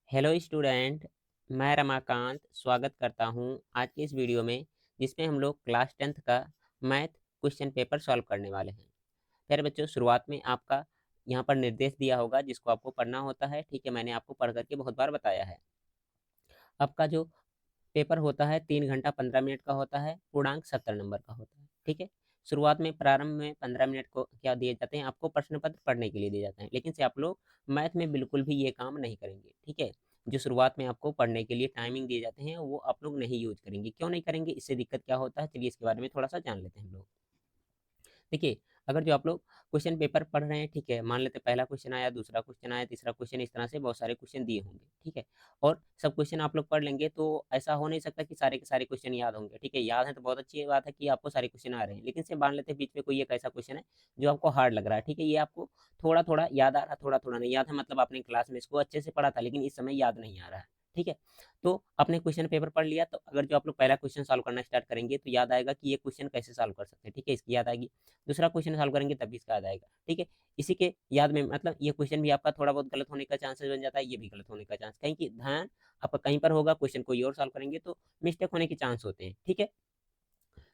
Hello student, मैं रमाकांत स्वागत करता हूं आज की इस वीडियो में, जिसमें हम लोग क्लास 10th का मैथ क्वेश्चन पेपर सॉल्व करने वाले हैं। फिर बच्चों, शुरुआत में आपका यहां पर निर्देश दिया होगा जिसको आपको पढ़ना होता है। ठीक है, मैंने आपको पढ़ करके बहुत बार बताया है। आपका जो पेपर होता है 3 घंटा 15 मिनट का होता है, पूर्णांक 70 नंबर का होता है। ठीक है, शुरुआत में प्रारंभ में 15 मिनट को क्या दिए जाते हैं, आपको प्रश्न पत्र पढ़ने के लिए दिए जाते हैं, लेकिन से आप लोग मैथ में बिल्कुल भी ये काम नहीं करेंगे। ठीक है, जो शुरुआत में आपको पढ़ने के लिए टाइमिंग दिए जाते हैं वो आप लोग नहीं यूज करेंगे। क्यों नहीं करेंगे, इससे दिक्कत क्या होता है, चलिए इसके बारे में थोड़ा सा जान लेते हैं हम लोग। देखिए, अगर जो आप लोग क्वेश्चन पेपर पढ़ रहे हैं, ठीक है, मान लेते हैं पहला क्वेश्चन आया, दूसरा क्वेश्चन आया, तीसरा क्वेश्चन, इस तरह से बहुत सारे क्वेश्चन दिए होंगे। ठीक है, और सब क्वेश्चन आप लोग पढ़ लेंगे तो ऐसा हो नहीं सकता कि सारे के सारे क्वेश्चन याद होंगे। ठीक है, याद है तो बहुत अच्छी बात है कि आपको सारे क्वेश्चन आ रहे हैं, लेकिन से मान लेते हैं बीच में कोई एक ऐसा क्वेश्चन है जो आपको हार्ड लग रहा है। ठीक है, ये आपको थोड़ा थोड़ा याद आ रहा है, थोड़ा थोड़ा नहीं याद है, मतलब आपने क्लास में इसको अच्छे से पढ़ा था लेकिन इस समय याद नहीं आ रहा है। ठीक है, तो आपने क्वेश्चन पेपर पढ़ लिया, तो अगर जो आप लोग पहला क्वेश्चन सॉल्व करना स्टार्ट करेंगे तो याद आएगा कि ये क्वेश्चन कैसे सॉल्व कर सकते हैं। ठीक है, इसकी याद आएगी। दूसरा क्वेश्चन सॉल्व करेंगे तब भी इसका याद आएगा। ठीक है, इसी के याद में मतलब ये क्वेश्चन भी आपका थोड़ा बहुत गलत होने का चांसेस बन जाता है, ये भी गलत होने का चांस, कहीं की ध्यान आपका कहीं पर होगा, क्वेश्चन कोई और सॉल्व करेंगे तो मिस्टेक होने के चांस होते हैं। ठीक है,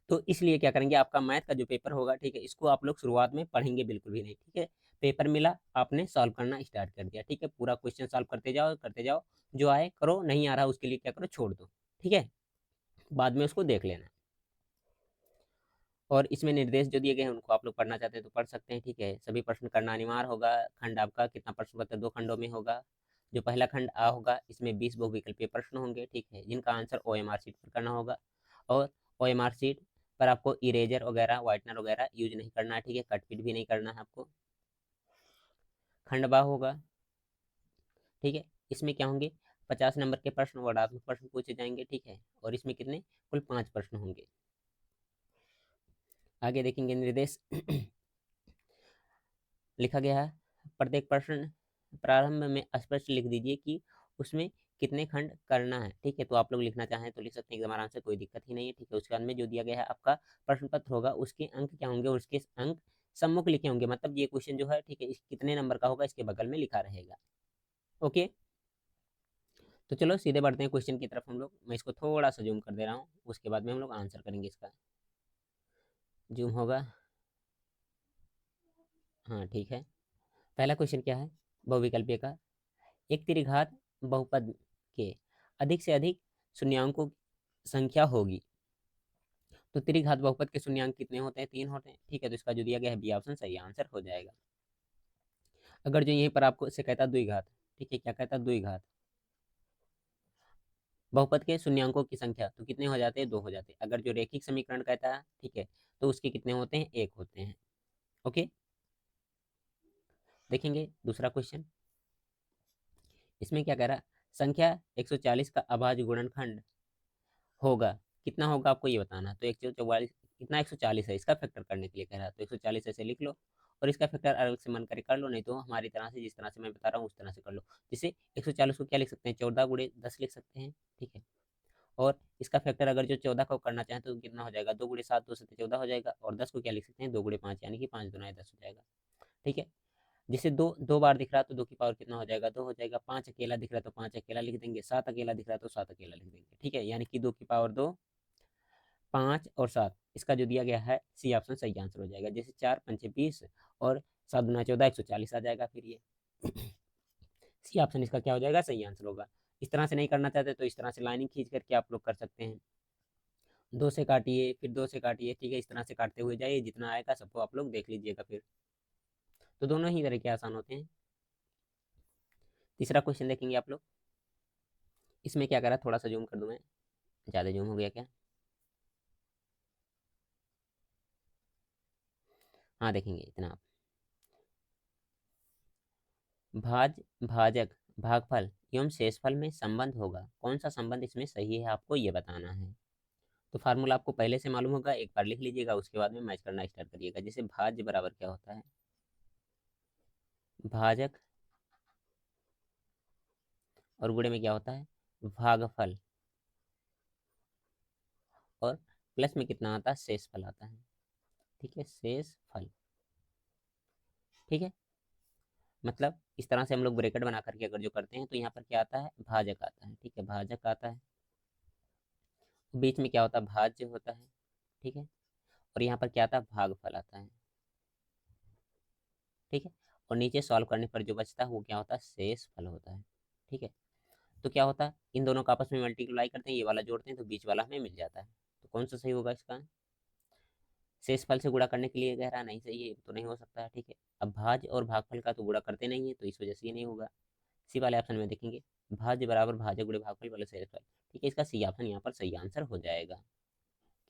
तो इसलिए क्या करेंगे, आपका मैथ का जो पेपर होगा, ठीक है, इसको आप लोग शुरुआत में पढ़ेंगे बिल्कुल भी नहीं। ठीक है, पेपर मिला, आपने सॉल्व करना स्टार्ट कर दिया। ठीक है, पूरा क्वेश्चन सॉल्व करते जाओ करते जाओ, जो आए करो, नहीं आ रहा उसके लिए क्या करो, छोड़ दो। ठीक है, बाद में उसको देख लेना। और इसमें निर्देश जो दिए गए हैं उनको आप लोग पढ़ना चाहते हैं तो पढ़ सकते हैं। ठीक है, सभी प्रश्न करना अनिवार्य होगा। खंड आपका कितना प्रश्न पत्र, 2 खंडों में होगा। जो पहला खंड आ होगा इसमें 20 बहुविकल्पीय प्रश्न होंगे। ठीक है, जिनका आंसर OMR शीट पर करना होगा, और OMR शीट पर आपको इरेजर वगैरह व्हाइटनर वगैरह यूज नहीं करना है। ठीक है, कट पीट भी नहीं करना है आपको। खंड बा होगा, ठीक है, इसमें क्या होंगे, 50 नंबर के प्रश्न वर्णात्मक प्रश्न पूछे जाएंगे। ठीक है, और इसमें कितने, कुल 5 प्रश्न होंगे। आगे देखेंगे निर्देश लिखा गया है, प्रत्येक प्रश्न प्रारंभ में स्पष्ट लिख दीजिए कि उसमें कितने खंड करना है। ठीक है, तो आप लोग लिखना चाहें तो लिख सकते हैं एकदम आराम से, कोई दिक्कत ही नहीं है। ठीक है, उसके बाद में जो दिया गया है आपका प्रश्न पत्र होगा, उसके अंक क्या होंगे, उसके अंक सम्मुख लिखे होंगे, मतलब ये क्वेश्चन जो है, ठीक है, इस कितने नंबर का होगा इसके बगल में लिखा रहेगा। ओके, तो चलो सीधे बढ़ते हैं क्वेश्चन की तरफ हम लोग। मैं इसको थोड़ा सा जूम कर दे रहा हूँ, उसके बाद में हम लोग आंसर करेंगे इसका। जूम होगा, हाँ ठीक है। पहला क्वेश्चन क्या है, बहुविकल्पीय का। एक त्रिघात बहुपद के अधिक से अधिक शून्यांकों की संख्या होगी, तो त्रिघात बहुपद के शून्यांक कितने होते हैं, 3 होते हैं। ठीक है, तो इसका जो दिया गया है बी ऑप्शन सही आंसर हो जाएगा। अगर जो यहीं पर आपको इसे कहता है द्विघात, ठीक है, क्या कहता है, द्विघात बहुपद के शून्यांकों की संख्या, तो कितने हो जाते हैं, 2 हो जाते हैं। अगर जो रेखिक समीकरण कहता है, ठीक है, तो उसके कितने होते हैं, 1 होते हैं। ओके, देखेंगे दूसरा क्वेश्चन। इसमें क्या कह रहा है, संख्या 140 का अभाज्य गुणनखंड होगा, कितना होगा आपको ये बताना है। तो 144 कितना, 140 है, इसका फैक्टर करने के लिए कह रहा है, तो 140 ऐसे लिख लो, और इसका फैक्टर अलग से मन करे कर लो, नहीं तो हमारी तरह से जिस तरह से मैं बता रहा हूँ उस तरह से कर लो। जैसे 140 को क्या लिख सकते हैं, 14 × 10 लिख सकते हैं। ठीक है, और इसका फैक्टर अगर जो 14 को करना चाहें तो कितना हो जाएगा, 2 × 7 2 7 14 हो जाएगा, और 10 को क्या लिख सकते हैं, 2 × 5 यानी कि 5 दूना 10 हो जाएगा। ठीक है, जैसे दो दो बार दिख रहा है तो 2 की पावर कितना हो जाएगा, 2 हो जाएगा। 5 अकेला दिख रहा है तो 5 अकेला लिख देंगे, 7 अकेला दिख रहा है तो 7 अकेला लिख देंगे। ठीक है, यानी कि 2 की पावर 2, 5 और 7, इसका जो दिया गया है सी ऑप्शन सही आंसर हो जाएगा। जैसे 4 × 5 = 20 और 7 × 14 140 आ जाएगा, फिर ये सी ऑप्शन इसका क्या हो जाएगा, सही आंसर होगा। इस तरह से नहीं करना चाहते तो इस तरह से लाइनिंग खींच करके आप लोग कर सकते हैं। 2 से काटिए, फिर 2 से काटिए, ठीक है, इस तरह से काटते हुए जाइए, जितना आएगा सबको आप लोग देख लीजिएगा फिर। तो दोनों ही तरीके आसान होते हैं। तीसरा क्वेश्चन देखेंगे आप लोग। इसमें क्या करा, थोड़ा सा जूम कर दूं मैं, ज़्यादा जूम हो गया क्या, हाँ देखेंगे इतना आप। भाजक भागफल एवं शेषफल में संबंध होगा, कौन सा संबंध इसमें सही है आपको ये बताना है। तो फार्मूला आपको पहले से मालूम होगा, एक बार लिख लीजिएगा, उसके बाद में मैच करना स्टार्ट करिएगा। जैसे भाज्य बराबर क्या होता है, भाजक, और गुणे में क्या होता है, भागफल, और प्लस में कितना आता है, शेषफल आता है। ठीक है, शेषफल। ठीक है, मतलब इस तरह से हम लोग ब्रैकेट बना करके अगर जो करते हैं तो यहाँ पर क्या आता है, भाजक आता है। ठीक है, भाजक आता है, बीच में क्या होता है, भाज्य होता है। ठीक है, और यहाँ पर क्या आता है, भागफल आता है। ठीक है, और नीचे सॉल्व करने पर जो बचता है वो क्या होता है, शेष फल होता है। ठीक है, तो क्या होता है, इन दोनों का आपस में मल्टीप्लाई करते हैं, ये वाला जोड़ते हैं तो बीच वाला हमें मिल जाता है। तो कौन सा सही होगा इसका, शेष फल से गुणा करने के लिए कह रहा नहीं सही है, तो नहीं हो सकता है। ठीक है, अब भाज्य और भागफल का तो गुणा करते नहीं है, तो इस वजह से ये नहीं होगा। सी वाले ऑप्शन में देखेंगे, भाज्य बराबर भाज्य गुणे भागफल वाले शेष फल। ठीक है, इसका सी ऑप्शन यहाँ पर सही आंसर हो जाएगा।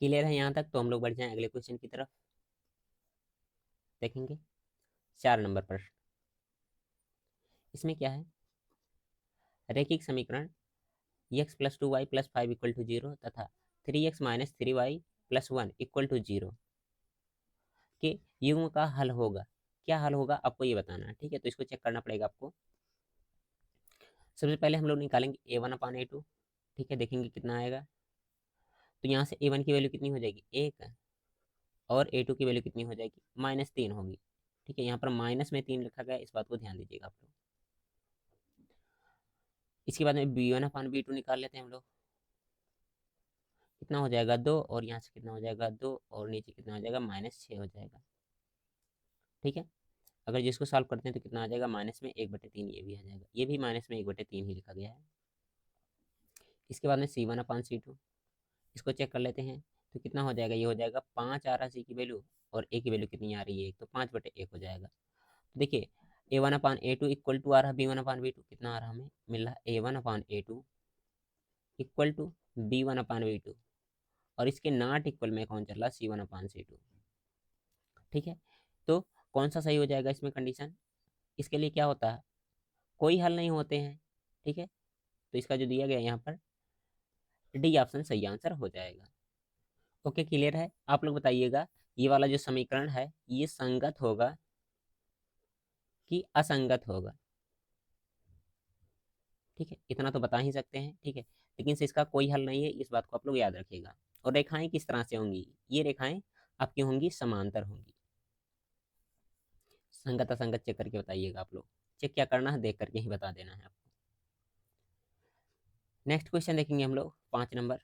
क्लियर है यहाँ तक? तो हम लोग बढ़ जाएं अगले क्वेश्चन की तरफ। देखेंगे 4 नंबर प्रश्न। इसमें क्या है, रैखिक समीकरण x plus 2y plus 5 equal to 0 तथा 3x minus 3y plus 1 equal to 0 के युग्म का हल होगा। क्या हल होगा आपको ये बताना है। ठीक है, तो इसको चेक करना पड़ेगा आपको। सबसे पहले हम लोग निकालेंगे a1/a2। ठीक है, देखेंगे कितना आएगा। तो यहाँ से a1 की वैल्यू कितनी हो जाएगी, 1, और a2 की वैल्यू कितनी हो जाएगी, -3 होगी। ठीक है, यहाँ पर माइनस में 3 लिखा गया, इस बात को ध्यान दीजिएगा आप लोग। इसके बाद में b1/b2 निकाल लेते हैं हम लोग। कितना हो जाएगा, 2, और यहाँ से कितना हो जाएगा, 2, और नीचे कितना हो जाएगा, -6 हो जाएगा। ठीक है, अगर जिसको सॉल्व करते हैं तो कितना आ जाएगा, माइनस में 1/3, ये भी आ जाएगा, ये भी माइनस में 1/3 ही लिखा गया है। इसके बाद में c1/c2, इसको चेक कर लेते हैं। तो कितना हो जाएगा, ये हो जाएगा 5 आ रहा सी की वैल्यू, और ए की वैल्यू कितनी आ रही है, 1, तो 5/1 हो जाएगा। तो देखिए a1/a2 इक्वल टू आ रहा b1/b2, कितना आ रहा, हमें मिल रहा a1/a2 इक्वल टू b1/b2, और इसके नॉट इक्वल में कौन चल रहा, c1/c2। ठीक है, तो कौन सा सही हो जाएगा इसमें कंडीशन, इसके लिए क्या होता है, कोई हल नहीं होते हैं। ठीक है, तो इसका जो दिया गया यहाँ पर डी ऑप्शन सही आंसर हो जाएगा। ओके, क्लियर है? आप लोग बताइएगा, ये वाला जो समीकरण है ये संगत होगा कि असंगत होगा। ठीक है, इतना तो बता ही सकते हैं। ठीक है, लेकिन से इसका कोई हल नहीं है, इस बात को आप लोग याद रखिएगा। और रेखाएं किस तरह से होंगी, ये रेखाएं आपकी होंगी समांतर होंगी। संगत असंगत चेक करके बताइएगा आप लोग। चेक क्या करना है, देख करके ही बता देना है आपको। नेक्स्ट क्वेश्चन देखेंगे हम लोग 5 नंबर।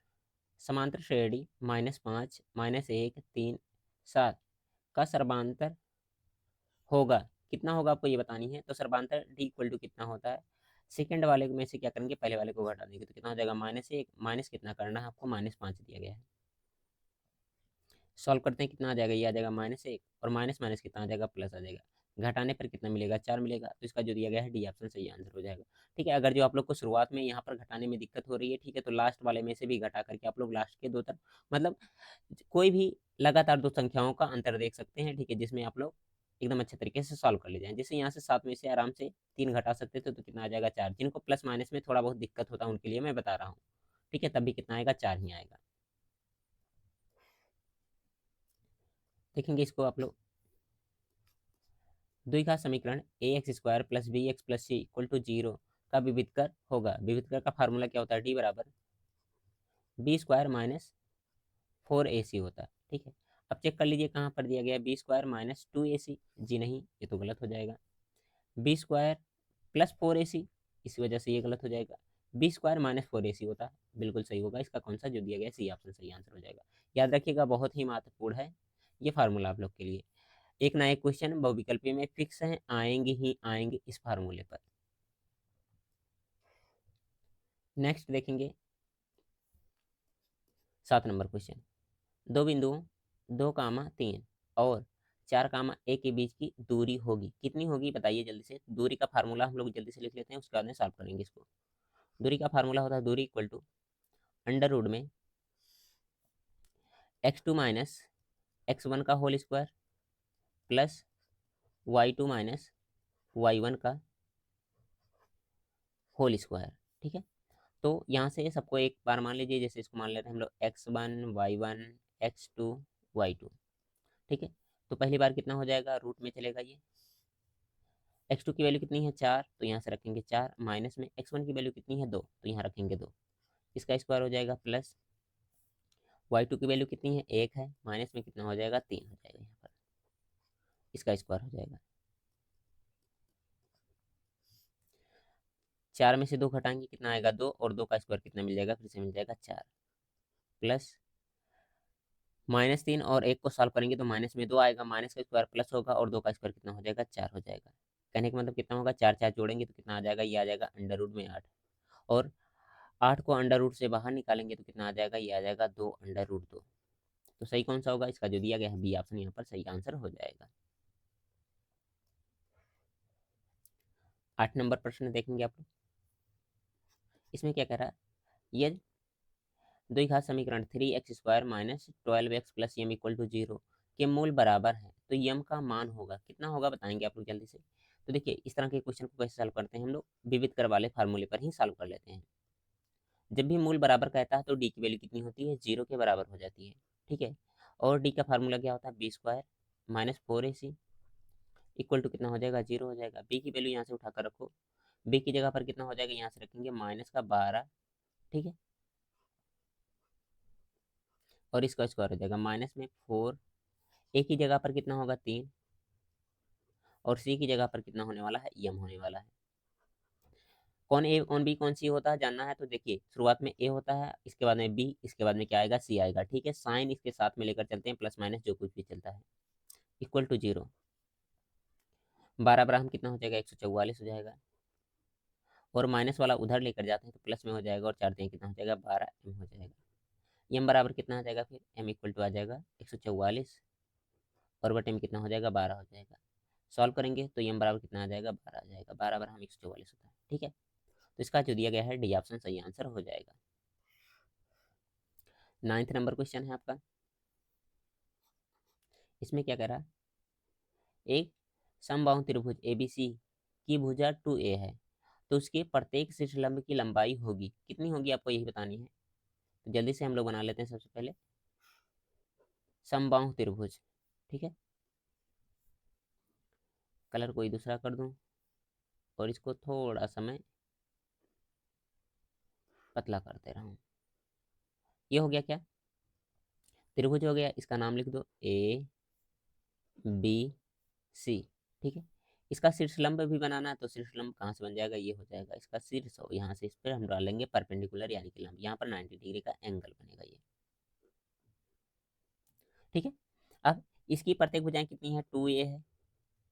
समांतर श्रेणी -5 -1 3 7 का सर्वांतर होगा, कितना होगा आपको ये बतानी है। तो सर्वांतर डी इक्वल टू कितना होता है, सेकंड वाले में से क्या करेंगे, पहले वाले को घटा देंगे, तो कितना हो जाएगा, -1, माइनस कितना करना है आपको, -5 दिया गया है। सॉल्व करते हैं, कितना आ जाएगा, ये आ जाएगा -1, और माइनस माइनस कितना आ जाएगा, प्लस आ जाएगा। घटाने पर कितना मिलेगा, 4 मिलेगा। तो इसका जो दिया गया है डी ऑप्शन सही आंसर हो जाएगा। ठीक है, अगर जो आप लोग को शुरुआत में यहाँ पर घटाने में दिक्कत हो रही है, ठीक है, तो लास्ट वाले में से भी घटा करके आप लोग लास्ट के दो तरफ, मतलब कोई भी लगातार दो संख्याओं का अंतर देख सकते हैं। ठीक है, जिसमें आप लोग एकदम अच्छे तरीके से सॉल्व कर ले जाएं। जैसे यहाँ से 7 में से आराम से 3 घटा सकते थे, तो कितना आ जाएगा, 4। जिनको प्लस माइनस में थोड़ा बहुत दिक्कत होता है उनके लिए मैं बता रहा हूँ। ठीक है, तब भी कितना आएगा, 4 ही आएगा। देखेंगे इसको आप लोग, द्विघात समीकरण ax² plus bx plus c equal to 0 का विविधकर होगा। विविधकर का फार्मूला क्या होता है, d बराबर b² माइनस 4ac होता है। ठीक है, अब चेक कर लीजिए कहाँ पर दिया गया है, b² माइनस 2ac। जी नहीं, ये तो गलत हो जाएगा। b² प्लस 4ac, इसी वजह से ये गलत हो जाएगा। b² माइनस 4ac होता है, बिल्कुल सही होगा। इसका कौन सा जो दिया गया है, सी ऑप्शन सही आंसर हो जाएगा। याद रखिएगा, बहुत ही महत्वपूर्ण है ये फार्मूला आप लोग के लिए। एक ना एक क्वेश्चन बहुविकल्पी में फिक्स है, आएंगे ही आएंगे इस फार्मूले पर। नेक्स्ट देखेंगे 7 नंबर क्वेश्चन। दो बिंदुओं 2, 3 और 4, 1 के बीच की दूरी होगी, कितनी होगी बताइए जल्दी से। दूरी का फार्मूला हम लोग जल्दी से लिख लेते हैं, उसके बाद में सॉल्व करेंगे इसको। दूरी का फार्मूला होता है, दूरी इक्वल टू अंडर रूट में x2 माइनस x1 का whole square plus y2 minus y1 का होल स्क्वायर। ठीक है, तो यहाँ से सबको एक बार मान लीजिए, जैसे इसको मान लेते हैं हम लोग x1 y1 x2 y2। ठीक है, तो पहली बार कितना हो जाएगा, रूट में चलेगा ये। x2 की वैल्यू कितनी है, 4, तो यहाँ से रखेंगे 4, माइनस में x1 की वैल्यू कितनी है, 2, तो यहाँ रखेंगे 2। इसका स्क्वायर हो जाएगा, प्लस y2 की वैल्यू कितनी है, 1 है, माइनस में कितना हो जाएगा, 3 हो जाएगा यहाँ पर। इसका स्क्वायर हो जाएगा। 4 में से 2 घटाएंगे कितना आएगा 2, और 2 का स्क्वायर कितना मिल जाएगा, फिर से मिल जाएगा 4, प्लस -3 और 1 को सॉल्व करेंगे तो माइनस में 2 आएगा, माइनस का स्क्वायर प्लस होगा और 2 का स्क्वायर कितना हो जाएगा 4 हो जाएगा। कहने का मतलब कितना होगा, 4 4 जोड़ेंगे तो कितना आ जाएगा, ये आ जाएगा अंडर रूट में 8, और 8 को अंडर रूट से बाहर निकालेंगे तो कितना आ जाएगा, ये आ जाएगा 2 अंडर रूट 2। तो सही कौन सा होगा, इसका जो दिया गया है बी ऑप्शन यहाँ पर सही आंसर हो जाएगा। 8 नंबर प्रश्न देखेंगे आप लोग। इसमें क्या कह रहा है, यदि द्विघात समीकरण 3x² minus 12x plus m equal to 0 के मूल बराबर है तो यम का मान होगा कितना होगा, बताएंगे आप लोग जल्दी से। तो देखिए इस तरह के क्वेश्चन को कैसे सॉल्व करते हैं हम लोग, विविध कर वाले फार्मूले पर ही सॉल्व कर लेते हैं। जब भी मूल बराबर कहता है तो डी की वैल्यू कितनी होती है, 0 के बराबर हो जाती है, ठीक है। और डी का फार्मूला क्या होता है, b² minus 4ac equal to कितना हो जाएगा, 0 हो जाएगा। बी की वैल्यू यहाँ से उठाकर रखो, बी की जगह पर कितना हो जाएगा, यहाँ से रखेंगे -12, ठीक है, और इसका स्क्वायर हो जाएगा माइनस में 4, ए की जगह पर कितना होगा 3, और सी की जगह पर कितना होने वाला है, एम होने वाला है। कौन ए कौन बी कौन सी होता है जानना है तो देखिए शुरुआत में ए होता है, इसके बाद में बी, इसके बाद में क्या आएगा, सी आएगा, ठीक है। साइन इसके साथ में लेकर चलते हैं, प्लस माइनस जो कुछ भी चलता है, इक्वल टू 0। 12 बराबर कितना हो जाएगा, 144 हो जाएगा, और माइनस वाला उधर लेकर जाते हैं तो प्लस में हो जाएगा, और 4 कितना हो जाएगा, 12 एम हो जाएगा। एम बराबर कितना आ जाएगा, फिर एम इक्वल टू आ जाएगा 144, और बटे में कितना हो जाएगा, 12 हो जाएगा। सॉल्व करेंगे तो एम बराबर कितना आ जाएगा, 12 आ जाएगा, 12 बराबर हम 144 होता है, ठीक है। तो इसका जो दिया गया है डी ऑप्शन सही आंसर हो जाएगा। 9th नंबर क्वेश्चन है आपका। इसमें क्या कह रहा है, एक समबाहु त्रिभुज एबीसी की भुजा 2a है तो उसके प्रत्येक शीर्षलंब की लंबाई होगी कितनी होगी, आपको यही बतानी है। तो जल्दी से हम लोग बना लेते हैं सबसे पहले समबाहु त्रिभुज, ठीक है। कलर कोई दूसरा कर दूं और इसको थोड़ा सा मैं पतला करते रहूं। ये हो गया क्या, त्रिभुज हो गया, इसका नाम लिख दो ए बी सी, ठीक है। इसका शीर्षलंब भी बनाना है तो शीर्षलंब कहाँ से बन जाएगा, ये हो जाएगा इसका शीर्ष, हो यहाँ से इस पर हम डालेंगे परपेंडिकुलर यानी कि लंब, यहाँ पर 90 डिग्री का एंगल बनेगा ये, ठीक है। अब इसकी प्रत्येक भुजाएं कितनी है, 2a है,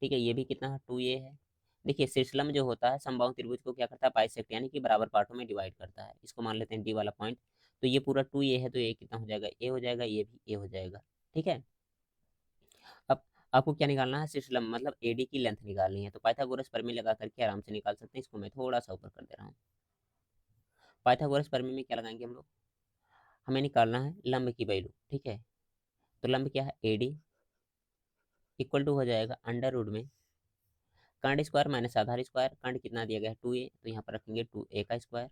ठीक है, ये भी कितना है, 2a है। देखिए शीर्षलंब जो होता है समबाहु त्रिभुज को क्या करता है, बाइसेक्ट यानी कि बराबर पार्टों में डिवाइड करता है, इसको मान लेते हैं डी वाला पॉइंट। तो ये पूरा 2a है तो ये कितना हो जाएगा, ए हो जाएगा, ये भी ए हो जाएगा, ठीक है। अब आपको क्या निकालना है, शीर्षलंब मतलब एडी की लेंथ निकालनी है, तो पाइथागोरस प्रमेय लगा करके आराम से निकाल सकते हैं। इसको मैं थोड़ा सा ऊपर कर दे रहा हूँ। पाइथागोरस प्रमेय में क्या लगाएंगे हम लोग, हमें निकालना है लंब की वैल्यू, ठीक है। तो लंब क्या है, एडी इक्वल टू हो जाएगा अंडर रूट में कांड स्क्वायर माइनस आधार स्क्वायर, कांड कितना दिया गया है 2a, तो यहाँ पर रखेंगे 2a का स्क्वायर,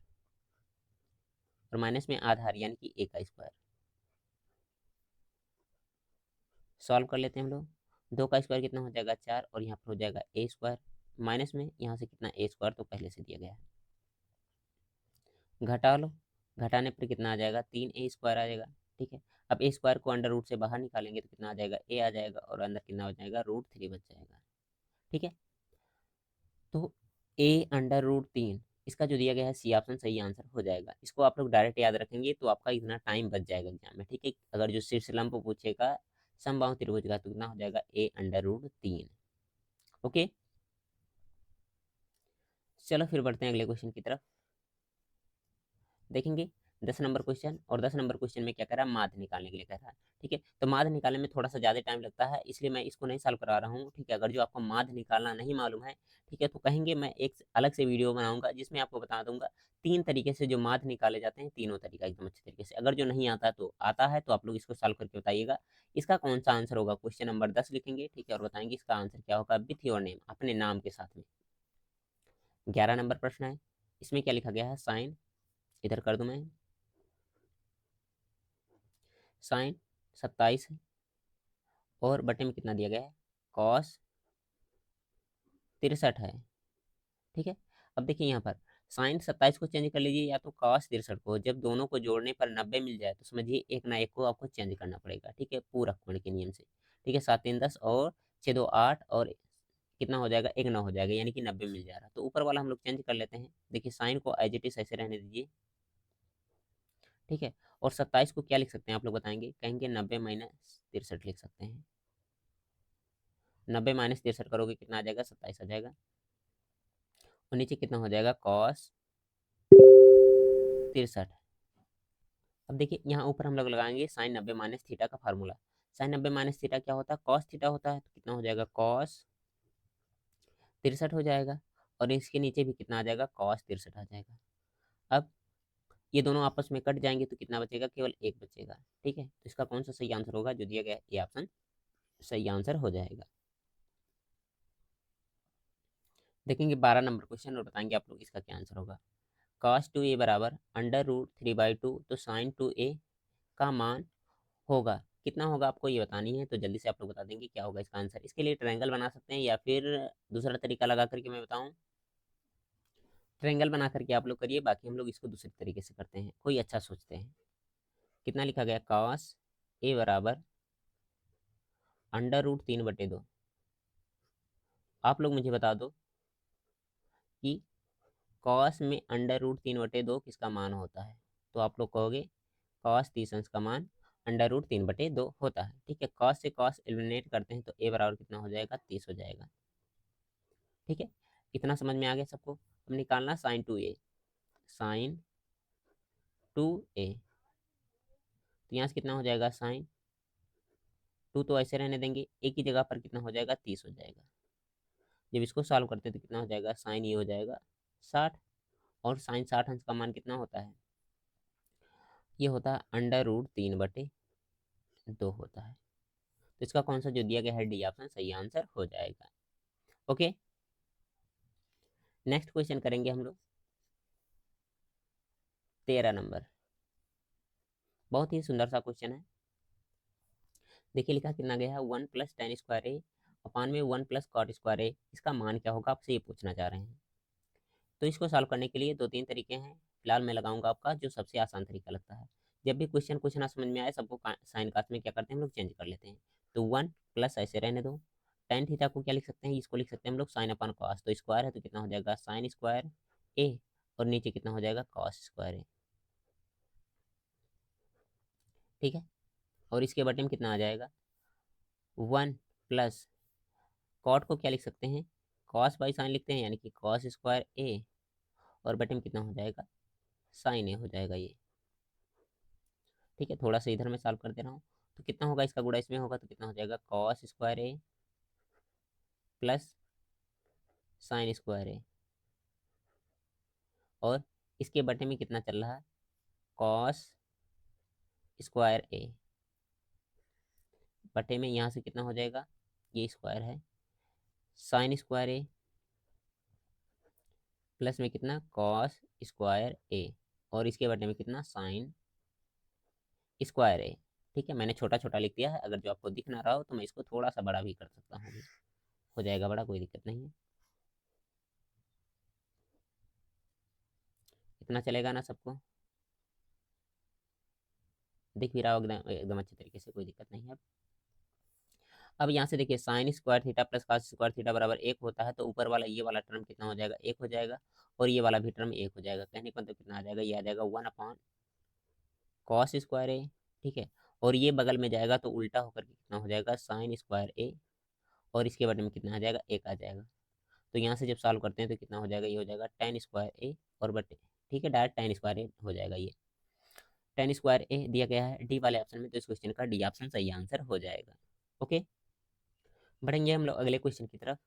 और माइनस में आधार यानी कि a का स्क्वायर। सॉल्व कर लेते हैं हम लोग, 2 का स्क्वायर कितना हो जाएगा 4, और यहाँ पर हो जाएगा a स्क्वायर, माइनस में यहाँ से कितना a स्क्वायर तो पहले से दिया गया है, घटा लो, घटाने पर कितना आ जाएगा 3a स्क्वायर आ जाएगा, ठीक है। अब a स्क्वायर को अंडर रूट से बाहर निकालेंगे तो कितना आ जाएगा, a आ जाएगा, और अंदर कितना हो जाएगा, √3 बच जाएगा, ठीक है। तो a अंडर रूट 3 इसका जो दिया गया है सी ऑप्शन सही आंसर हो जाएगा। इसको आप लोग डायरेक्ट याद रखेंगे तो आपका इतना टाइम बच जाएगा एग्जाम में, ठीक है। अगर जो शीर्ष लंब पूछेगा समबाहु त्रिभुज का तो कितना हो जाएगा, a अंडर रूट 3, ओके। चलो फिर बढ़ते हैं अगले क्वेश्चन की तरफ, देखेंगे 10 नंबर क्वेश्चन। और 10 नंबर क्वेश्चन में क्या कह रहा है, माध्य निकालने के लिए कह रहा है, ठीक है। तो माध्य निकालने में थोड़ा सा ज़्यादा टाइम लगता है, इसलिए मैं इसको नहीं सॉल्व करा रहा हूँ, ठीक है। अगर जो आपको माध्य निकालना नहीं मालूम है, ठीक है, तो कहेंगे मैं एक अलग से वीडियो बनाऊंगा जिसमें आपको बता दूंगा 3 तरीके से जो माध्य निकाले जाते हैं, तीनों तरीका एकदम अच्छे तरीके से। अगर जो नहीं आता तो आता है तो आप लोग इसको सॉल्व करके बताइएगा इसका कौन सा आंसर होगा। क्वेश्चन नंबर 10 लिखेंगे, ठीक है, और बताएंगे इसका आंसर क्या होगा विथ योर नेम, अपने नाम के साथ में। 11 नंबर प्रश्न है, इसमें क्या लिखा गया है, साइन, इधर कर दूं मैं, साइन 27 है, और बटे में कितना दिया गया है, कॉस 63 है, ठीक है। अब देखिए यहाँ पर साइन 27 को चेंज कर लीजिए या तो कॉस 63 को, जब दोनों को जोड़ने पर 90 मिल जाए तो समझिए एक ना एक को आपको चेंज करना पड़ेगा, ठीक है, पूरक कोण के नियम से, ठीक है। 7 3 10 और 6 2 8 और कितना हो जाएगा, 1 9 हो जाएगा, यानी कि 90 मिल जा रहा है। तो ऊपर वाला हम लोग चेंज कर लेते हैं। देखिए साइन को एज इट इज ऐसे रहने दीजिए, ठीक है। और 27 को क्या लिख सकते हैं आप लोग बताएंगे, कहेंगे 90 माइनस 63 लिख सकते हैं। 90 माइनस 63 करोगे कितना आ जाएगा, 27 आ जाएगा। और नीचे कितना हो जाएगा, कॉस 63। अब देखिए यहाँ ऊपर हम लोग लगाएंगे साइन 90 माइनस थीटा का फार्मूला। साइन 90 माइनस थीटा क्या होता है, कॉस थीटा होता है। तो कितना हो जाएगा, कॉस 63 हो जाएगा। और इसके नीचे भी कितना आ जाएगा, कॉस 63 आ जाएगा। अब ये दोनों आपस में कट जाएंगे तो कितना बचेगा, केवल एक बचेगा, ठीक है। तो इसका कौन सा सही आंसर होगा, जो दिया गया ये ऑप्शन सही आंसर हो जाएगा। देखेंगे 12 नंबर क्वेश्चन और बताएंगे आप लोग इसका क्या आंसर होगा। cos 2a बराबर √3/2, तो sin 2a का मान होगा कितना होगा, आपको ये बतानी है। तो जल्दी से आप लोग बता देंगे क्या होगा इसका आंसर। इसके लिए ट्रायंगल बना सकते हैं या फिर दूसरा तरीका लगा करके मैं बताऊं। ट्रायंगल बना करके आप लोग करिए, बाकी हम लोग इसको दूसरे तरीके से करते हैं, कोई अच्छा सोचते हैं। कितना लिखा गया, cos a बराबर √3/2। आप लोग मुझे बता दो कि कॉस में √3/2 किसका मान होता है। तो आप लोग कहोगे कॉस 30 अंश का मान √3/2 होता है, ठीक है। कॉस से कॉस एलिमिनेट करते हैं तो ए बराबर कितना हो जाएगा, 30 हो जाएगा, ठीक है। इतना समझ में आ गया सबको। अब निकालना साइन 2a, साइन 2a। तो यहाँ से कितना हो जाएगा, साइन 2 तो ऐसे रहने देंगे, एक ही जगह पर कितना हो जाएगा, 30 हो जाएगा। जब इसको सॉल्व करते हैं तो कितना हो जाएगा, साइन ये हो जाएगा 60। और साइन 60 अंश का मान कितना होता है, ये होता है √3/2 होता है। तो इसका कौन सा जो दिया गया है, डी ऑप्शन सही आंसर हो जाएगा। ओके, नेक्स्ट क्वेश्चन करेंगे हम लोग 13 नंबर। बहुत ही सुंदर सा क्वेश्चन है। देखिए लिखा कितना गया है, 1 + tan² अपान में 1 + cot²। इसका मान क्या होगा, आपसे ये पूछना चाह रहे हैं। तो इसको सॉल्व करने के लिए 2-3 तरीके हैं। फिलहाल मैं लगाऊंगा आपका जो सबसे आसान तरीका लगता है। जब भी क्वेश्चन कुछ ना समझ में आए, सबको साइन कास्ट में क्या करते हैं हम लोग, चेंज कर लेते हैं। तो 1 प्लस ऐसे रहने दो, tan थीटा को क्या लिख सकते हैं, इसको लिख सकते हैं हम लोग साइन अपान कॉस। तो स्क्वायर है तो कितना हो जाएगा, साइन स्क्वायर ए। और नीचे कितना हो जाएगा, कॉस स्क्वायर ए, ठीक है। और इसके बटे में कितना आ जाएगा, 1 प्लस कॉट को क्या लिख सकते हैं, कॉस बाई साइन लिखते हैं, यानी कि कॉस स्क्वायर ए। और बटे में कितना हो जाएगा, साइन ए हो जाएगा ये, ठीक है। थोड़ा सा इधर में सॉल्व कर दे रहा हूँ। तो कितना होगा, इसका गुणा इसमें होगा तो कितना हो जाएगा, कॉस स्क्वायर ए प्लस साइन स्क्वायर ए। और इसके बटे में कितना चल रहा है, कॉस स्क्वायर ए। बटे में यहाँ से कितना हो जाएगा, ये स्क्वायर है, साइन स्क्वायर ए प्लस में कितना, कॉस स्क्वायर ए। और इसके बटे में कितना, साइन स्क्वायर ए, ठीक है। मैंने छोटा छोटा लिख दिया है, अगर जो आपको दिख ना रहा हो तो मैं इसको थोड़ा सा बड़ा भी कर सकता हूँ, हो जाएगा बड़ा, कोई दिक्कत नहीं है। इतना चलेगा ना सबको, दिख भी रहा हो एकदम एकदम अच्छे तरीके से, कोई दिक्कत नहीं है। अब यहाँ से देखिए sine square theta plus cos square theta बराबर 1 होता है, तो ऊपर वाला ये वाला टर्म कितना हो जाएगा, 1 हो जाएगा। और ये वाला भी टर्म 1 हो जाएगा। कहने का मतलब कितना आ जाएगा, ये आ जाएगा 1/cos स्क्वायर ए, ठीक है। और ये बगल में जाएगा तो उल्टा होकर के कितना हो जाएगा, साइन स्क्वायर ए। और इसके बटे में कितना आ जाएगा, 1 आ जाएगा। तो यहाँ से जब सॉल्व करते हैं तो कितना हो जाएगा, ये हो जाएगा tan स्क्वायर ए और बटे, ठीक है, डायरेक्ट tan स्क्वायर ए हो जाएगा। ये tan स्क्वायर ए दिया गया है डी वाले ऑप्शन में, तो इस क्वेश्चन का डी ऑप्शन सही आंसर हो जाएगा। ओके, बढ़ेंगे हम लोग अगले क्वेश्चन की तरफ।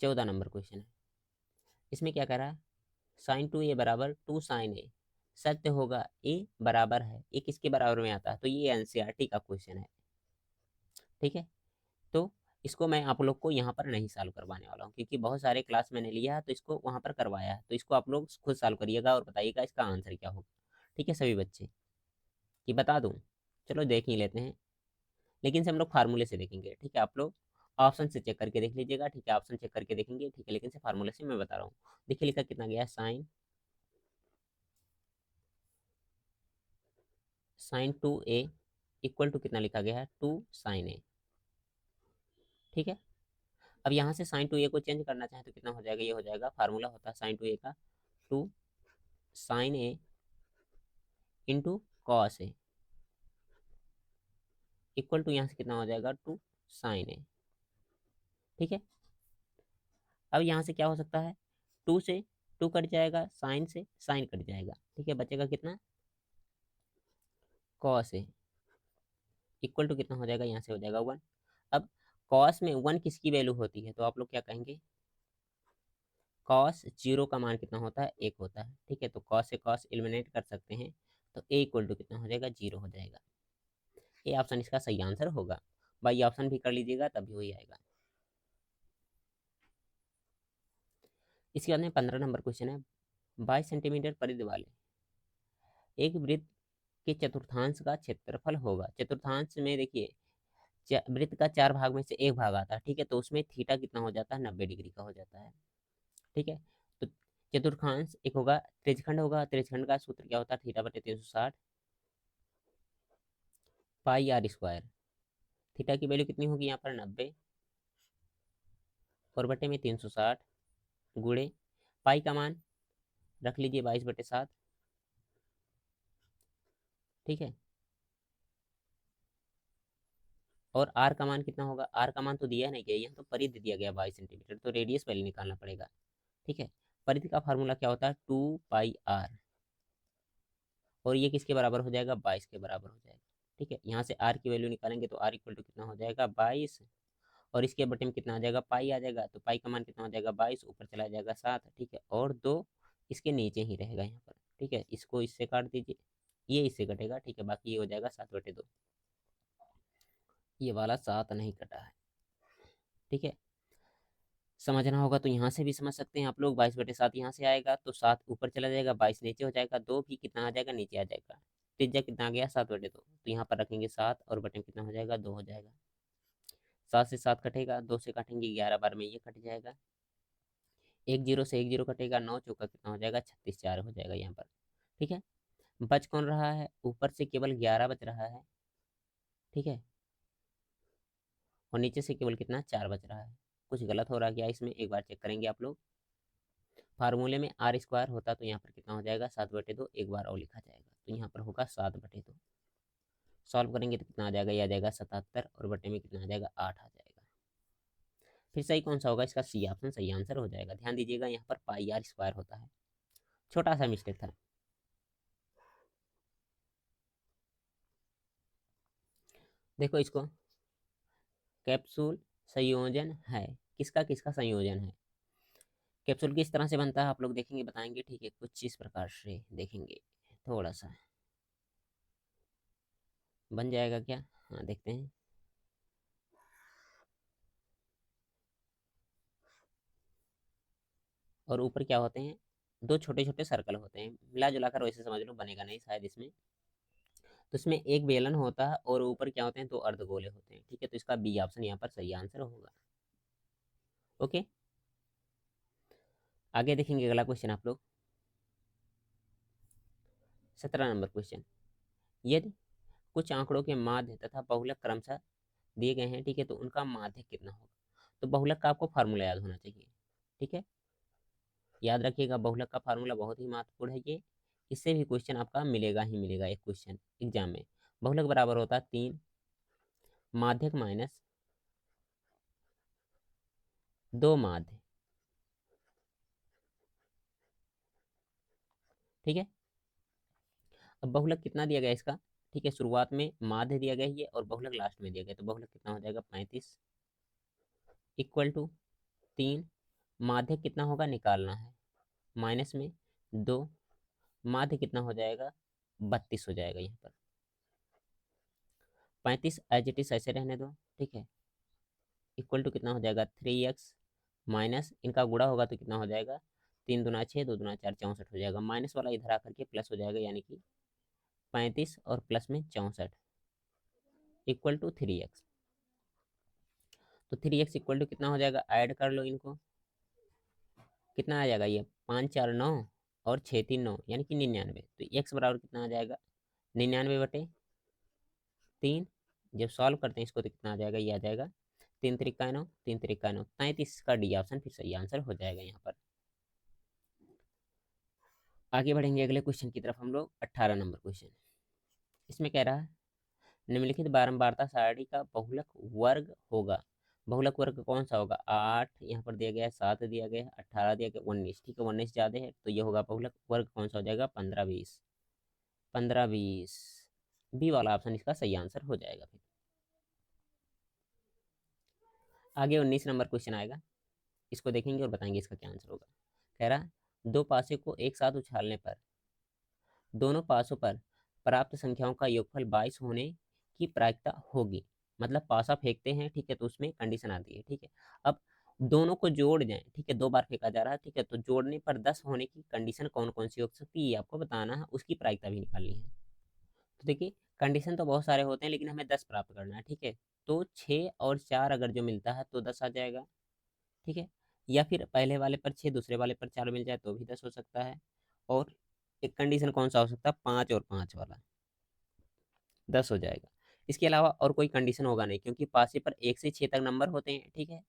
14 नंबर क्वेश्चन है। इसमें क्या कह रहा है, साइन 2a बराबर 2 साइन ए सत्य होगा ए बराबर है, ए किसके बराबर में आता है, तो ये एनसीईआरटी का क्वेश्चन है, ठीक है। तो इसको मैं आप लोग को यहाँ पर नहीं सॉल्व करवाने वाला हूँ, क्योंकि बहुत सारे क्लास मैंने लिया है तो इसको वहाँ पर करवाया है। तो इसको आप लोग खुद सॉल्व करिएगा और बताइएगा इसका आंसर क्या होगा, ठीक है सभी बच्चे। कि बता दूँ, चलो देख ही लेते हैं, लेकिन से हम लोग फार्मूले से देखेंगे, ठीक है। आप लोग ऑप्शन से चेक करके देख लीजिएगा, ठीक है, ऑप्शन चेक करके देखेंगे, ठीक है, लेकिन से फार्मूले से मैं बता रहा हूँ। देखिए लिखा कितना गया, साइन 2a इक्वल टू कितना लिखा गया है, 2 साइन ए, ठीक है। अब यहाँ से साइन टू ए को चेंज करना चाहें तो कितना हो जाएगा, ये हो जाएगा, फार्मूला होता है साइन टू ए का, two sine A into cos A equal to यहाँ से कितना हो जाएगा, टू साइन ए। ठीक है। अब यहाँ से क्या हो सकता है, टू से टू कट जाएगा, साइन से साइन कट जाएगा। ठीक है, बचेगा कितना, कॉस ए इक्वल टू कितना हो जाएगा, यहाँ से हो जाएगा वन। अब कॉस में वन किसकी वैल्यू होती है, तो आप लोग क्या कहेंगे, कॉस जीरो का मान कितना होता है, एक होता है। ठीक है, तो कॉस से कॉस एलिमिनेट कर सकते हैं, तो ए इक्वल टू कितना हो जाएगा, जीरो हो जाएगा। ये ऑप्शन इसका सही आंसर होगा। बाई ऑप्शन भी कर लीजिएगा तब भी वही आएगा। इसके बाद में 15 नंबर क्वेश्चन है, 22 सेंटीमीटर परिधि वाले एक वृत्त के चतुर्थांश का क्षेत्रफल होगा। चतुर्थांश में देखिए वृत्त का 4 भाग में से एक भाग आता है। ठीक है, तो उसमें थीटा कितना हो जाता है, 90 डिग्री का हो जाता है। ठीक है, तो चतुर्थांश एक होगा, त्रिज्यखंड होगा, त्रिज्यखंड का सूत्र क्या होता है, थीटा बटे 360 पाई आर स्क्वायर। थीटा की वैल्यू कितनी होगी यहाँ पर, 90 और बटे में 360 गुणे पाई का मान रख लीजिए 22/7। ठीक है, और आर का मान कितना होगा, आर का मान तो दिया नहीं गया, यहाँ तो परिधि दिया गया 22 सेंटीमीटर, तो रेडियस पहले निकालना पड़ेगा। ठीक है, परिधि का फार्मूला क्या होता है, 2 पाई आर, और ये किसके बराबर हो जाएगा, 22 के बराबर हो जाएगा। ठीक है, यहाँ से आर की वैल्यू निकालेंगे तो आर इक्वल टू कितना हो जाएगा, 22, और इसके बटे में कितना आ जाएगा, पाई आ जाएगा, तो पाई का मान कितना हो जाएगा, 22, ऊपर चला जाएगा 7। ठीक है, और दो इसके नीचे ही रहेगा यहाँ पर। ठीक है, इसको इससे काट दीजिए, ये इससे कटेगा। ठीक है, बाकी ये हो जाएगा 7/2, ये वाला 7 नहीं कटा है। ठीक है, समझना होगा तो यहाँ से भी समझ सकते हैं आप लोग, 22/7 यहाँ से आएगा तो 7 ऊपर चला जाएगा, 22 नीचे हो जाएगा, दो भी कितना आ जाएगा, नीचे आ जाएगा। त्रिज्या कितना आ गया, 7/2, तो यहाँ पर रखेंगे 7 और बटे में कितना हो जाएगा, 2 हो जाएगा। 7 से 7 कटेगा, 2 से काटेंगे 11 बार में ये कट जाएगा, एक जीरो से एक जीरो कटेगा, 9 चौका कितना हो जाएगा, 36, 4 हो जाएगा यहाँ पर। ठीक है, बच कौन रहा है, ऊपर से केवल 11 बच रहा है। ठीक है, और नीचे से केवल कितना, 4 बच रहा है। कुछ गलत हो रहा है क्या इसमें, एक बार चेक करेंगे आप लोग। फार्मूले में आर स्क्वायर होता तो यहाँ पर कितना हो जाएगा, 7/2, एक बार और लिखा जाएगा, तो यहाँ पर होगा 7/2। सॉल्व करेंगे तो कितना आ जाएगा, ये आ जाएगा 77, और बटे में कितना आ जाएगा, 8 आ जाएगा। फिर सही कौन सा होगा, इसका सी ऑप्शन सही आंसर हो जाएगा। ध्यान दीजिएगा, यहाँ पर पाई आर स्क्वायर होता है, छोटा सा मिस्टेक था। देखो इसको, कैप्सूल संयोजन है, किसका किसका संयोजन है, कैप्सूल किस तरह से बनता है आप लोग देखेंगे, बताएंगे। ठीक है, कुछ इस प्रकार से देखेंगे, थोड़ा सा बन जाएगा क्या, हाँ देखते हैं। और ऊपर क्या होते हैं, दो छोटे छोटे सर्कल होते हैं, मिला जुला कर वैसे समझ लो, बनेगा नहीं शायद इसमें। तो इसमें एक बेलन होता है और ऊपर क्या होते हैं, दो अर्धगोले होते हैं। ठीक है, तो इसका बी ऑप्शन यहाँ पर सही आंसर होगा। ओके, आगे देखेंगे अगला क्वेश्चन आप लोग, 17 नंबर क्वेश्चन, यदि कुछ आंकड़ों के माध्य तथा बहुलक क्रमशः दिए गए हैं, ठीक है, तो उनका माध्य कितना होगा। तो बहुलक का आपको फार्मूला याद होना चाहिए। ठीक है, याद रखिएगा, बहुलक का फार्मूला बहुत ही महत्वपूर्ण है ये, इससे भी क्वेश्चन आपका मिलेगा ही मिलेगा एक क्वेश्चन एग्जाम में। बहुलक बराबर होता है 3 माध्यक माइनस 2 माध्य। ठीक है, अब बहुलक कितना दिया गया इसका, ठीक है, शुरुआत में माध्य दिया गया है और बहुलक लास्ट में दिया गया, तो बहुलक कितना हो जाएगा, 35 इक्वल टू 3 माध्य कितना होगा, निकालना है, माइनस में 2 माध्य कितना हो जाएगा, 32 हो जाएगा यहाँ पर। 35 एज इट इज ऐसे रहने दो। ठीक है, इक्वल टू कितना हो जाएगा, 3x माइनस इनका गुणा होगा तो कितना हो जाएगा, 3 दूना 6, 2 दूना 4, 64 हो जाएगा। माइनस वाला इधर आकर के प्लस हो जाएगा, यानी कि 35 और प्लस में 64 इक्वल टू 3x। तो 3x इक्वल टू कितना हो जाएगा, ऐड कर लो इनको, कितना आ जाएगा, ये 5 4 9 और 6 3 9 यानी कि 99। तो x बराबर कितना आ जाएगा, 99/3। जब सॉल्व करते हैं इसको तो कितना आ जाएगा, ये आ जाएगा 3 त्रिका 9, 3 त्रिका 9, 33 का डी ऑप्शन फिर सही आंसर हो जाएगा यहाँ पर। आगे बढ़ेंगे अगले क्वेश्चन की तरफ हम लोग। 18 नंबर क्वेश्चन, इसमें कह रहा है निम्नलिखित बारंबारता सारणी का बहुलक वर्ग होगा। बहुलक वर्ग कौन सा होगा? 8 यहाँ पर दिया गया है, 7 दिया गया है, 18 दिया गया, 19। ठीक है, 19 ज्यादा है तो ये होगा बहुलक वर्ग कौन सा हो जाएगा? 15 20। 15 20 बी वाला ऑप्शन इसका सही आंसर हो जाएगा। फिर आगे 19 नंबर क्वेश्चन आएगा, इसको देखेंगे और बताएंगे इसका क्या आंसर होगा। कह रहा दो पासे को एक साथ उछालने पर दोनों पासों पर प्राप्त संख्याओं का योगफल 22 होने की प्रायिकता होगी। मतलब पासा फेंकते हैं, ठीक है, तो उसमें कंडीशन आती है। ठीक है, अब दोनों को जोड़ जाए, ठीक है, 2 बार फेंका जा रहा है, ठीक है, तो जोड़ने पर 10 होने की कंडीशन कौन कौन सी हो सकती है ये आपको बताना है, उसकी प्रायिकता भी निकालनी है। तो देखिए कंडीशन तो बहुत सारे होते हैं लेकिन हमें 10 प्राप्त करना है। ठीक है, तो 6 और 4 अगर जो मिलता है तो 10 आ जाएगा। ठीक है, या फिर पहले वाले पर 6 दूसरे वाले पर 4 मिल जाए तो भी 10 हो सकता है। और एक कंडीशन कौन सा हो सकता है? 5 और 5 वाला, 10 हो जाएगा। इसके अलावा और कोई कंडीशन होगा नहीं, क्योंकि पासे पर 1 से 6 तक नंबर होते हैं। ठीक है,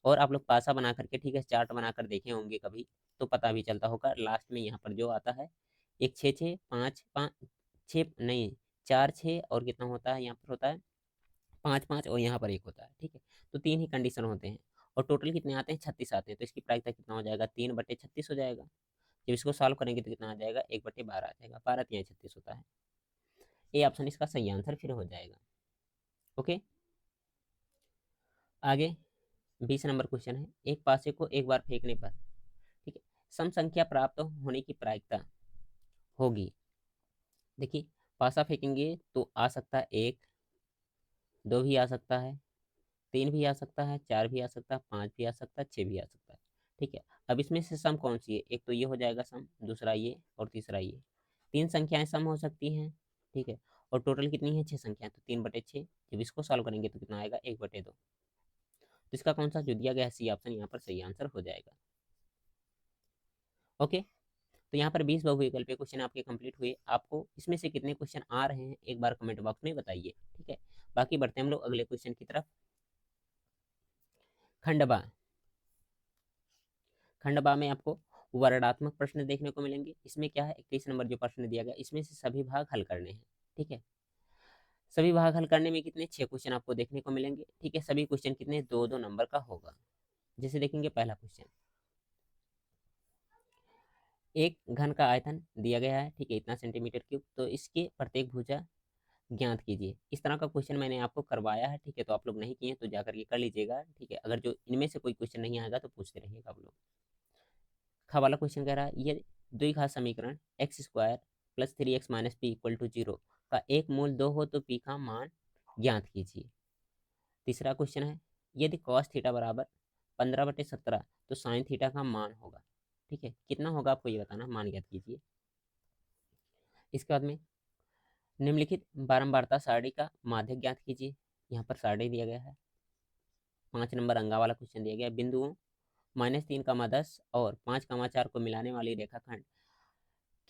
और आप लोग पासा बना करके, ठीक है, चार्ट बनाकर देखे होंगे कभी, तो पता भी चलता होगा। लास्ट में यहाँ पर जो आता है एक 6 6 5 5 6 नहीं 4 6 और कितना होता है यहाँ पर होता है 5 5 और यहाँ पर 1 होता है। ठीक है, तो 3 ही कंडीशन होते हैं और टोटल कितने आते हैं? 36 आते हैं। तो इसकी प्रायिकता कितना हो जाएगा? 3/36 हो जाएगा। जब इसको सॉल्व करेंगे तो कितना आ जाएगा? 1/12 आ जाएगा। 12 3 36 होता है। ए ऑप्शन इसका सही आंसर फिर हो जाएगा। ओके, आगे 20 नंबर क्वेश्चन है, एक पासे को एक बार फेंकने पर, ठीक है, सम संख्या प्राप्त होने की प्रायिकता होगी। देखिए पासा फेंकेंगे तो आ सकता है 1, 2 भी आ सकता है, 3 भी आ सकता है, 4 भी आ सकता है, 5 भी आ सकता है, 6 भी आ सकता है। ठीक है, अब इसमें से सम कौन सी है? एक तो ये हो जाएगा सम, दूसरा ये और तीसरा ये। 3 संख्याएं सम हो सकती हैं। ठीक है, और टोटल कितनी है? 6 संख्याएं, तो 3/6। जब इसको सॉल्व करेंगे तो कितना आएगा? 1/2। तो इसका कौन सा जो दिया गया है सी ऑप्शन यहाँ पर सही आंसर हो जाएगा। ओके, तो यहाँ पर 20 बहुविकल्पीय क्वेश्चन आपके कंप्लीट हुए। आपको इसमें से कितने क्वेश्चन आ रहे हैं एक बार कमेंट बॉक्स में बताइए। ठीक है, बाकी बढ़ते हैं हम लोग अगले क्वेश्चन की तरफ। खंडबा, खंडबा में आपको वर्णात्मक प्रश्न देखने को मिलेंगे। इसमें क्या है? 21 नंबर जो प्रश्न दिया गया, इसमें से सभी भाग हल करने हैं। ठीक है, सभी भाग हल करने में कितने? 6 क्वेश्चन आपको देखने को मिलेंगे। ठीक है, सभी क्वेश्चन कितने? 2-2 नंबर का होगा। जैसे देखेंगे पहला क्वेश्चन, एक घन का आयतन दिया गया है, ठीक है, इतना सेंटीमीटर क्यूब, तो इसके प्रत्येक भुजा ज्ञात कीजिए। इस तरह का क्वेश्चन मैंने आपको करवाया है। ठीक है, तो आप लोग नहीं किए तो जाकर के कर लीजिएगा। ठीक है, अगर जो इनमें से कोई क्वेश्चन नहीं आएगा तो पूछते रहिएगा आप लोग। खा वाला क्वेश्चन कह रहा है ये द्विघात समीकरण x² + 3x - p = 0 का एक मूल 2 हो तो p का मान ज्ञात कीजिए। तीसरा क्वेश्चन है यदि cos थीटा बराबर 15/17 तो sin थीटा का मान होगा। ठीक है, कितना होगा आपको ये बताना, मान ज्ञात कीजिए। इसके बाद में निम्नलिखित बारंबारता सारणी का माध्य ज्ञात कीजिए। यहाँ पर सारणी दिया गया है। 5 नंबर अंगा वाला क्वेश्चन दिया गया, बिंदुओं -3, 10 और 5, 4 को मिलाने वाली रेखाखंड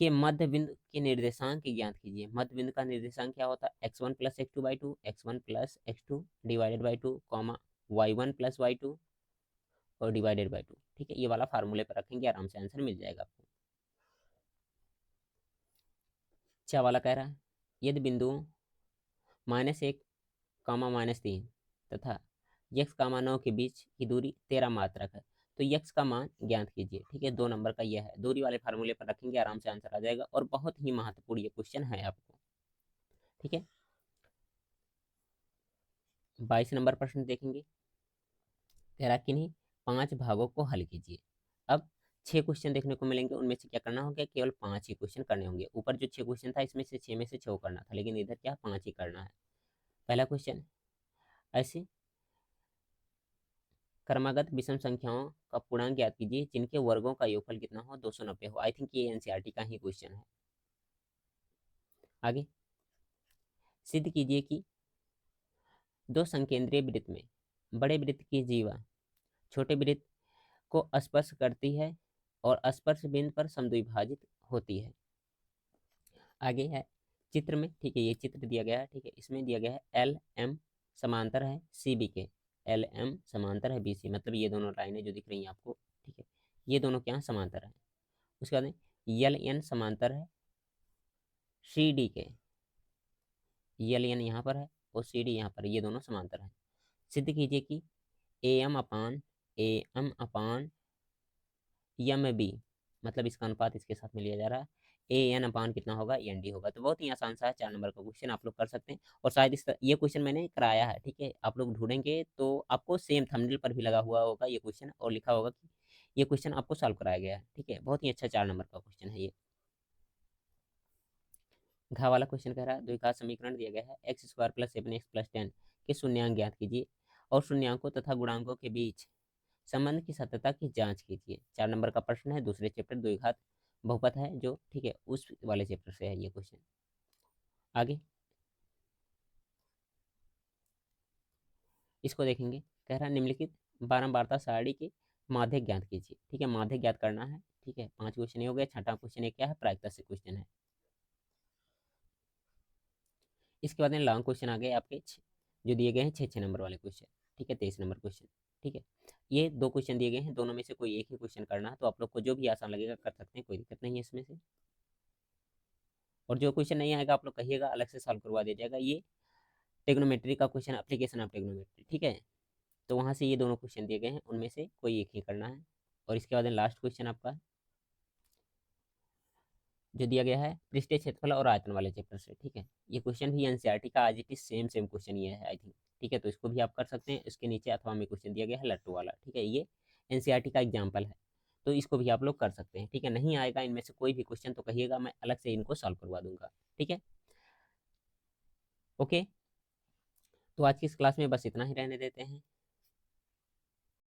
के मध्य बिंदु के निर्देशांक की ज्ञात कीजिए। मध्य बिंदु का निर्देशांक क्या होता है? x1 + x2/2, x1 + x2 / 2, y1 + y2 और /2। ठीक है, ये वाला फार्मूले पर रखेंगे, आराम से आंसर मिल जाएगा आपको। क्या वाला कह रहा है यदि बिंदुओं -1, -3 तथा यक्स, 9 के बीच की दूरी 13 मात्रक है तो यक्स का मान ज्ञात कीजिए। ठीक है, 2 नंबर का यह है, दूरी वाले फार्मूले पर रखेंगे, आराम से आंसर आ जाएगा और बहुत ही महत्वपूर्ण ये क्वेश्चन है आपको। ठीक है, 22 नंबर प्रश्न देखेंगे, कह रहा किन्हीं 5 भागों को हल कीजिए। अब 6 क्वेश्चन देखने को मिलेंगे, उनमें से क्या करना होगा? केवल 5 ही क्वेश्चन करने होंगे। ऊपर जो 6 क्वेश्चन था इसमें से 6 में से 6 करना था, लेकिन इधर क्या 5 ही करना है। पहला क्वेश्चन, ऐसे क्रमागत विषम संख्याओं का पूर्णांक ज्ञात कीजिए जिनके वर्गों का योगफल कितना हो? 290 हो। आई थिंक ये एनसीईआरटी का ही क्वेश्चन है। आगे सिद्ध कीजिए कि दो संकेंद्रीय वृत्त में बड़े वृत्त की जीवा छोटे वृत्त को स्पर्श करती है और स्पर्श बिंदु पर समद्विभाजित होती है। आगे है चित्र में, ठीक है, ये चित्र दिया गया है। ठीक है, इसमें दिया गया है एल एम समांतर है सी बी के, LM समांतर है BC, मतलब ये दोनों लाइनें जो दिख रही हैं आपको, ठीक है, ये दोनों क्या समांतर है। उसके बाद LN समांतर है CD के, LN यहाँ पर है और CD यहाँ पर, ये दोनों समांतर है। सिद्ध कीजिए कि AM अपान MB, मतलब इसका अनुपात इसके साथ में लिया जा रहा है, AN अपान कितना होगा, ND होगा। तो बहुत ही आसान सा है, 4 नंबर का क्वेश्चन आप लोग कर सकते हैं। और शायद ये क्वेश्चन मैंने कराया है, ठीक है, आप लोग ढूंढेंगे तो आपको सेम थंबनेल पर भी लगा हुआ होगा ये क्वेश्चन, और लिखा होगा कि ये क्वेश्चन आपको सॉल्व कराया गया है, ठीक है। बहुत ही अच्छा 4 नंबर का क्वेश्चन है ये। घा वाला क्वेश्चन कह रहा है द्विघात समीकरण दिया गया है, x² + 7x + 10 के शून्यांक ज्ञात कीजिए और शून्यांकों तथा गुणांकों के बीच संबंध की सत्यता की जांच कीजिए। 4 नंबर का प्रश्न है, दूसरे चैप्टर द्विघात बहुपद है जो, ठीक है, उस वाले चैप्टर से है ये क्वेश्चन। आगे इसको देखेंगे, कह रहा है निम्नलिखित बारंबारता सारणी के माध्य ज्ञात कीजिए, ठीक है, माध्य ज्ञात करना है, ठीक है। 5 क्वेश्चन ये हो गए। छठा क्वेश्चन ये क्या है, प्रायिकता से क्वेश्चन है। इसके बाद में लॉन्ग क्वेश्चन आ गए आपके जो दिए गए हैं 6 नंबर वाले क्वेश्चन, ठीक है, 23 नंबर क्वेश्चन, ठीक है। ये 2 क्वेश्चन दिए गए हैं, दोनों में से कोई एक ही क्वेश्चन करना है, तो आप लोग को जो भी आसान लगेगा कर सकते हैं, कोई दिक्कत नहीं है इसमें से। और जो क्वेश्चन नहीं आएगा आप लोग कहिएगा, अलग से सॉल्व करवा दिया जाएगा। ये टेक्नोमेट्री का क्वेश्चन, एप्लीकेशन ऑफ टेक्नोमेट्री, ठीक है, तो वहाँ से ये दोनों क्वेश्चन दिए गए हैं, उनमें से कोई एक ही करना है। और इसके बाद लास्ट क्वेश्चन आपका जो दिया गया है पृष्ठीय क्षेत्रफल और आयतन वाले चैप्टर से, ठीक है। ये क्वेश्चन भी एनसीईआरटी का आज इट इज सेम क्वेश्चन ये है आई थिंक, ठीक है, तो इसको भी आप कर सकते हैं। इसके नीचे अथवा में क्वेश्चन दिया गया है लट्टू वाला, ठीक है, ये एनसीईआरटी का एग्जाम्पल है, तो इसको भी आप लोग कर सकते हैं, ठीक है। नहीं आएगा इनमें से कोई भी क्वेश्चन तो कहिएगा, मैं अलग से इनको सॉल्व करवा दूंगा, ठीक है, ओके। तो आज की इस क्लास में बस इतना ही रहने देते हैं।